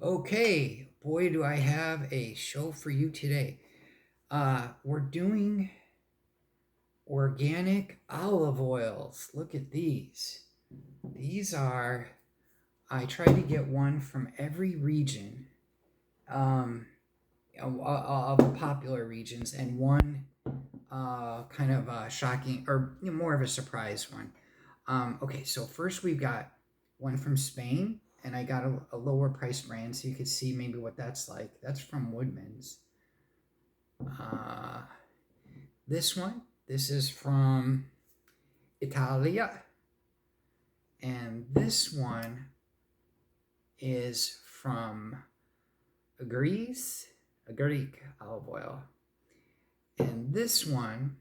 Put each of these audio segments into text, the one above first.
Okay, boy, do I have a show for you today. We're doing organic olive oils. Look at these. These are, I try to get one from every region um, of the popular regions and one kind of shocking or more of a surprise one. Okay, so first we've got one from Spain, and I got a lower price brand so you could see maybe what that's like. That's from Woodman's. Uh, this is from Italia, and this one is from Greece, a Greek olive oil, and this one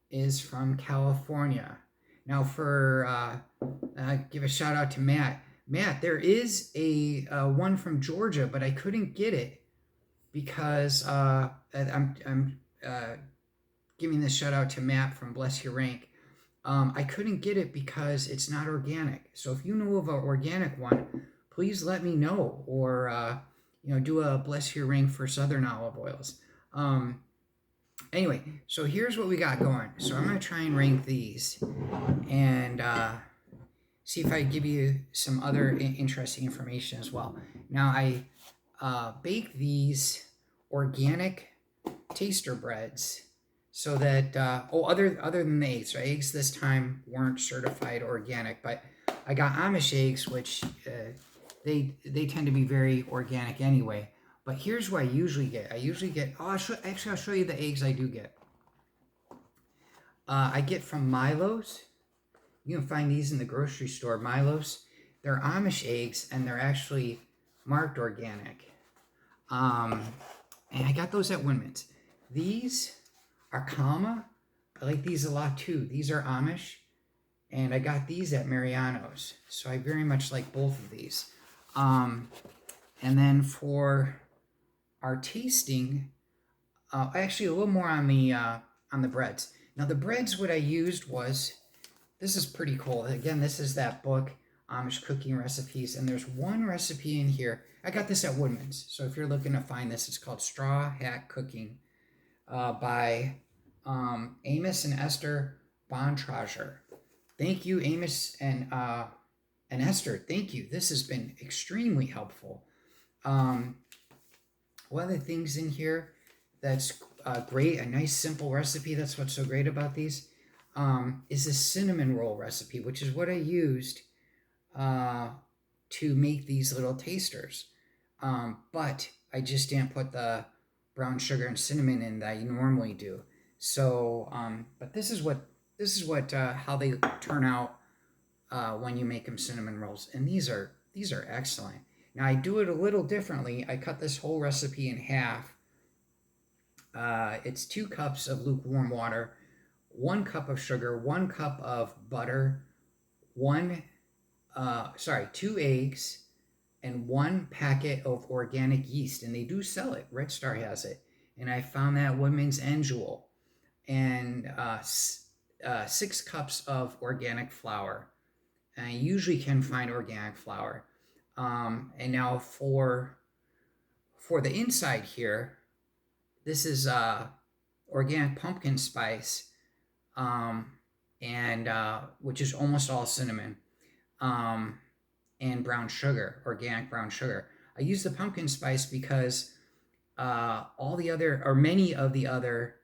is from California. Now, for give a shout out to Matt. Matt, there is a one from Georgia, but I couldn't get it because I'm giving this shout out to Matt from Bless Your Rank. I couldn't get it because it's not organic. So if you know of an organic one, please let me know, or do a Bless Your Rank for Southern olive oils. Anyway, so here's what we got going. So I'm gonna try and rank these and see if I give you some other interesting information as well. Now I bake these organic taster breads so that other than the eggs, right? Eggs this time weren't certified organic, but I got Amish eggs, which they tend to be very organic anyway. But here's what I usually get. I'll show you the eggs I do get. I get from Milo's. You can find these in the grocery store. Milo's. They're Amish eggs, and they're actually marked organic. And I got those at Winman's. These are Kama. I like these a lot too. These are Amish, and I got these at Mariano's. So I very much like both of these. And then for our tasting, actually a little more on the breads. Now the breads, what I used was, this is pretty cool. Again, this is that book, Amish Cooking Recipes, and there's one recipe in here. I got this at Woodman's, so if you're looking to find this, it's called Straw Hat Cooking by Amos and Esther Bontrager. Thank you, Amos and Esther. Thank you. This has been extremely helpful. One of the things in here that's great, a nice simple recipe, that's what's so great about these, is a cinnamon roll recipe, which is what I used to make these little tasters. But I just didn't put the brown sugar and cinnamon in that you normally do. So, but this is what how they turn out when you make them cinnamon rolls, and these are excellent. Now I do it a little differently. I cut this whole recipe in half. It's 2 cups of lukewarm water, 1 cup of sugar, 1 cup of butter, 2 eggs, and 1 packet of organic yeast. And they do sell it. Red Star has it. And I found that at Woodman's and Jewel. And 6 cups of organic flour. And I usually can find organic flour. And now for the inside here, this is organic pumpkin spice, and which is almost all cinnamon, and brown sugar, organic brown sugar. I use the pumpkin spice because many of the other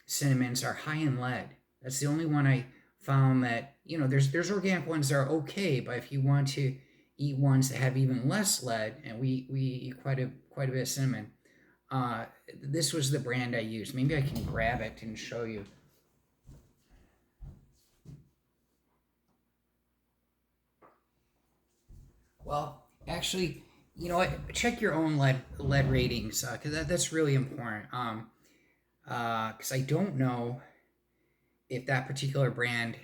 cinnamons are high in lead. That's the only one I found that, there's organic ones that are okay, but if you want to eat ones that have even less lead, and we eat quite a bit of cinnamon, this was the brand I used. Maybe I can grab it and show you. Well, actually, you know what? Check your own lead ratings, because that's really important. Because I don't know if that particular brand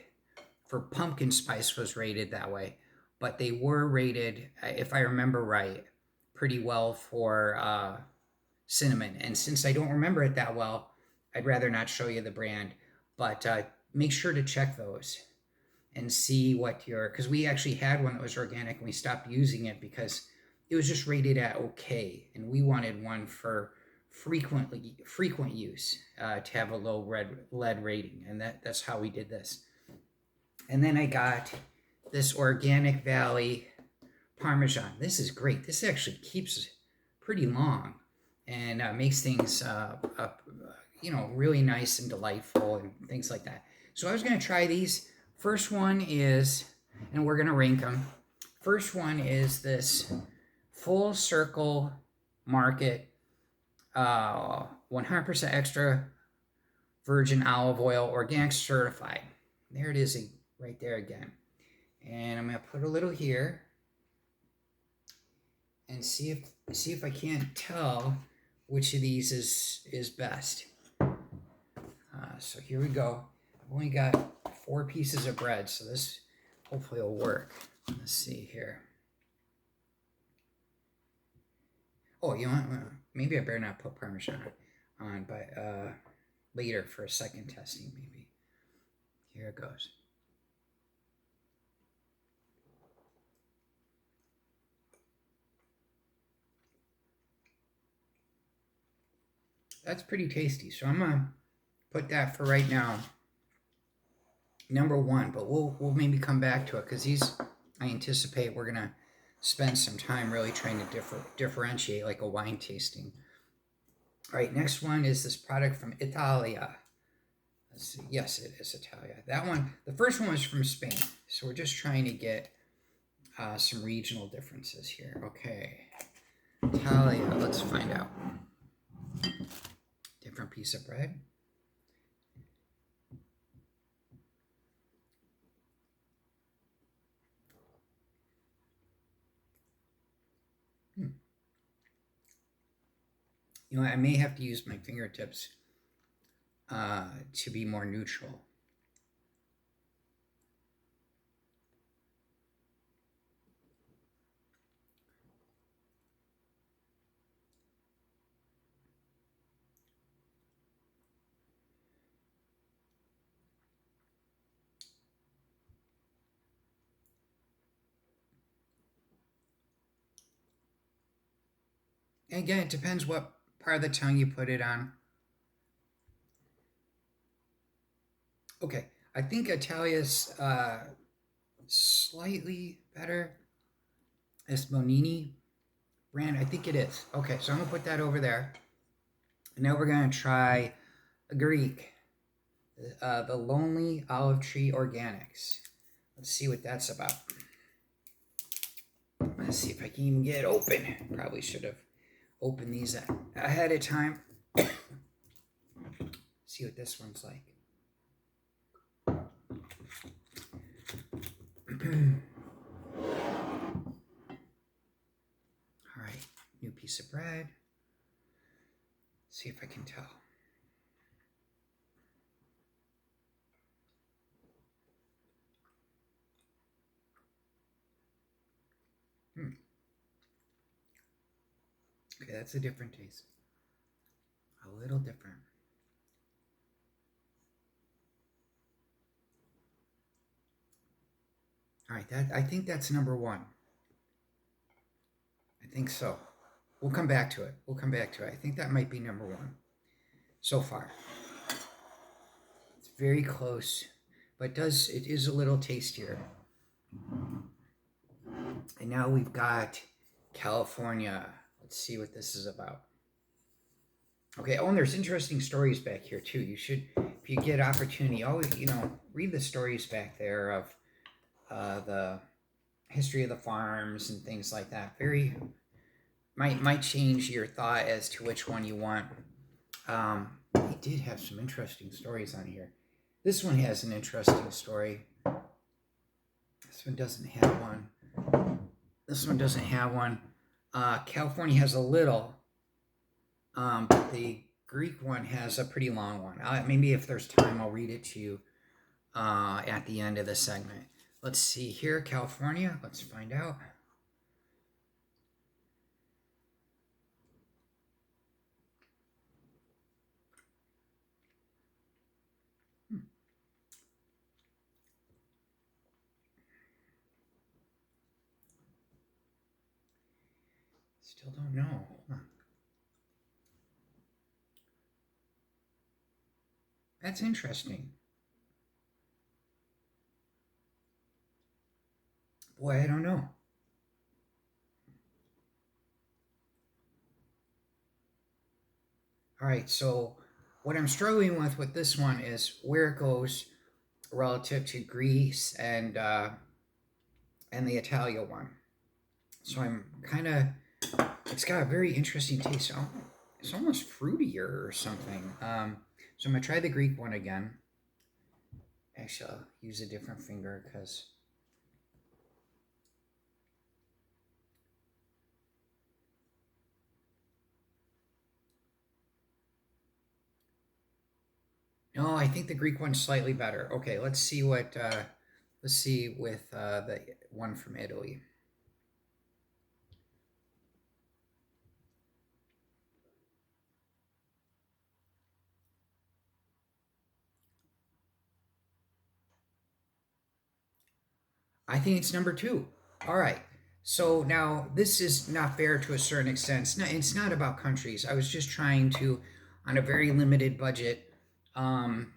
for pumpkin spice was rated that way, but they were rated, if I remember right, pretty well for cinnamon. And since I don't remember it that well, I'd rather not show you the brand. But make sure to check those and see what because we actually had one that was organic and we stopped using it because it was just rated at okay, and we wanted one for frequent use to have a low lead rating, and that's how we did this. And then I got this Organic Valley Parmesan. This is great. This actually keeps pretty long and makes things really nice and delightful and things like that. So I was going to try these. First one is, and we're going to rank them. First one is this Full Circle Market 100% extra virgin olive oil, organic certified. There it is right there again. And I'm going to put a little here and see if I can't tell which of these is best. So here we go. I've only got 4 pieces of bread, so this hopefully will work. Let's see here. Oh, you know what? Maybe I better not put Parmesan on, but later for a second testing, maybe. Here it goes. That's pretty tasty, so I'm gonna put that for right now number 1, but we'll maybe come back to it because these, I anticipate we're gonna spend some time really trying to differentiate, like a wine tasting. All right, next one is this product from Italia. Let's see. Yes, it is Italia. That one, the first one was from Spain, so we're just trying to get some regional differences here. Okay, Italia. Let's find out. Different piece of bread. You know, I may have to use my fingertips to be more neutral. And again, it depends what part of the tongue you put it on. Okay, I think Italia's slightly better. This Bonini brand, I think it is. Okay, so I'm gonna put that over there. And now we're gonna try a Greek, the Lonely Olive Tree Organics. Let's see what that's about. Let's see if I can even get it open. Probably should have opened these ahead of time. See what this one's like. All right, new piece of bread. See if I can tell. Okay, that's a different taste. A little different. All right, I think that's number 1. I think so. We'll come back to it. I think that might be number 1 so far. It's very close, but it is a little tastier. And now we've got California. Let's see what this is about. Okay, oh, and there's interesting stories back here too. You should, if you get opportunity, always, read the stories back there of the history of the farms and things like that. Might change your thought as to which one you want. They did have some interesting stories on here. This one has an interesting story. This one doesn't have one. California has a little, but the Greek one has a pretty long one. Maybe if there's time, I'll read it to you at the end of the segment. Let's see here, California. Let's find out. Still don't know. Huh. That's interesting. Boy, I don't know. All right, so what I'm struggling with this one is where it goes relative to Greece and the Italia one. So I'm kind of, it's got a very interesting taste. So it's almost fruitier or something. So I'm gonna try the Greek one again. Actually, I'll use a different finger because no, I think the Greek one's slightly better. Okay, let's see with the one from Italy. I think it's number two. All right. So now this is not fair to a certain extent. It's not about countries. I was just trying to, on a very limited budget, um,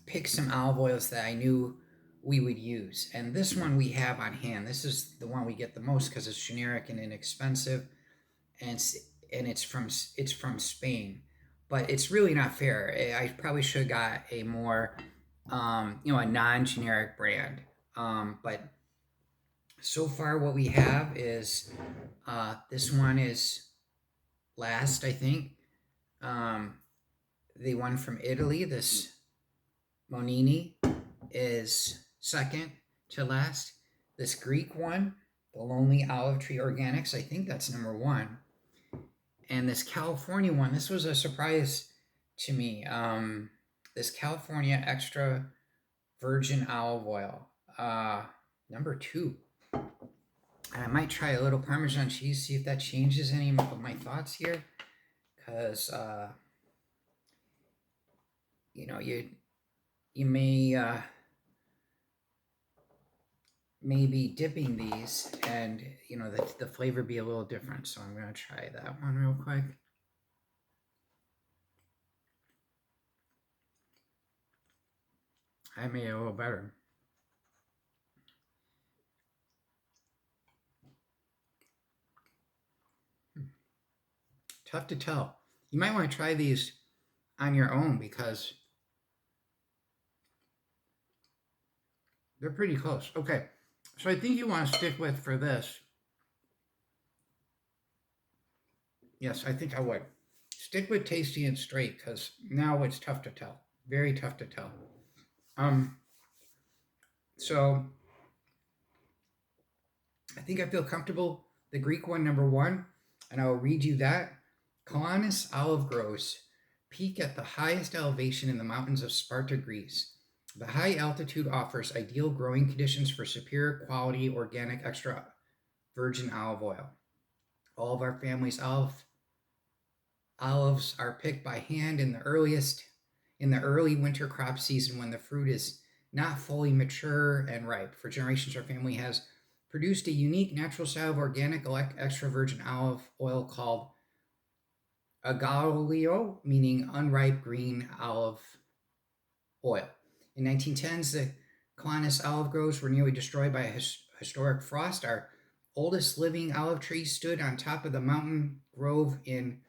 pick some olive oils that I knew we would use. And this one we have on hand. This is the one we get the most because it's generic and inexpensive, and it's from Spain. But it's really not fair. I probably should have got a more, a non-generic brand. But so far what we have is this one is last, I think. Um, the one from Italy, this Monini, is second to last. This Greek one, the Lonely Olive Tree Organics, I think that's number one. And this California one, this was a surprise to me. This California Extra Virgin Olive Oil, number two. And I might try a little Parmesan cheese, see if that changes any of my thoughts here. Because, you may be dipping these and, the flavor be a little different. So I'm going to try that one real quick. I made it a little better. Tough to tell. You might want to try these on your own because they're pretty close. Okay, so I think you want to stick with for this. Yes, I think I would. Stick with tasty and straight because now it's tough to tell. Very tough to tell. Um, so I think I feel comfortable. The Greek one, number one, and I will read you that. Kalanis olive groves peak at the highest elevation in the mountains of Sparta, Greece. The high altitude offers ideal growing conditions for superior quality organic extra virgin olive oil. All of our family's olives are picked by hand in the early winter crop season when the fruit is not fully mature and ripe. For generations, our family has produced a unique natural style of organic extra virgin olive oil called agalio, meaning unripe green olive oil. In 1910s, the Calanis olive groves were nearly destroyed by a historic frost. Our oldest living olive tree stood on top of the mountain grove in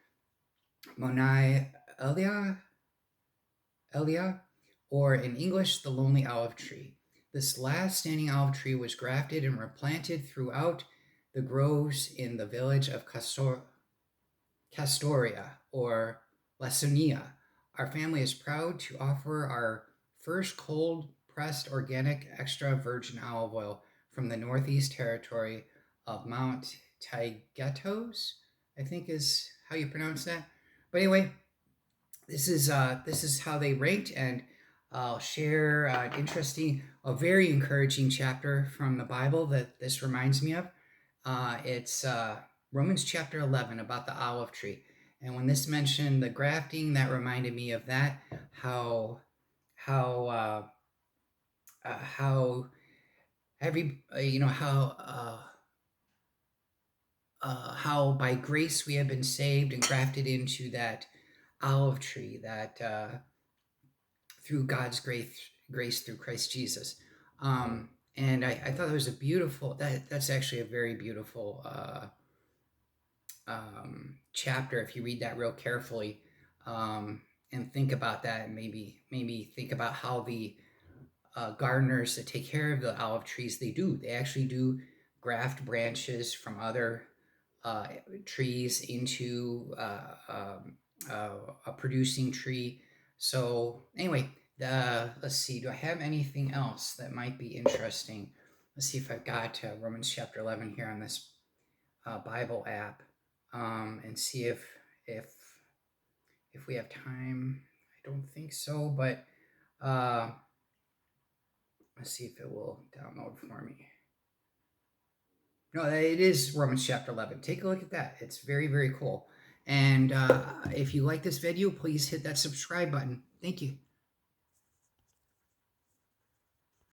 Monai Elia, or in English, the Lonely Olive Tree. This last standing olive tree was grafted and replanted throughout the groves in the village of Castoria, or Lasonia. Our family is proud to offer our first cold pressed organic extra virgin olive oil from the Northeast Territory of Mount Taygetos, I think is how you pronounce that. But anyway, this is how they ranked, and I'll share a very encouraging chapter from the Bible that this reminds me of. It's Romans chapter 11 about the olive tree, and when this mentioned the grafting, that reminded me of that. How how every how how by grace we have been saved and grafted into that olive tree that through God's grace through Christ Jesus. And I thought it was a beautiful, that's actually a very beautiful chapter if you read that real carefully, and think about that, and maybe think about how the gardeners that take care of the olive trees, they actually do graft branches from other uh, trees into a producing tree. So anyway, let's see. Do I have anything else that might be interesting? Let's see if I've got Romans chapter 11 here on this Bible app, and see if if we have time. I don't think so, but uh, let's see if it will download for me. No, it is Romans chapter 11. Take a look at that. It's very, very cool. And if you like this video, please hit that subscribe button. Thank you.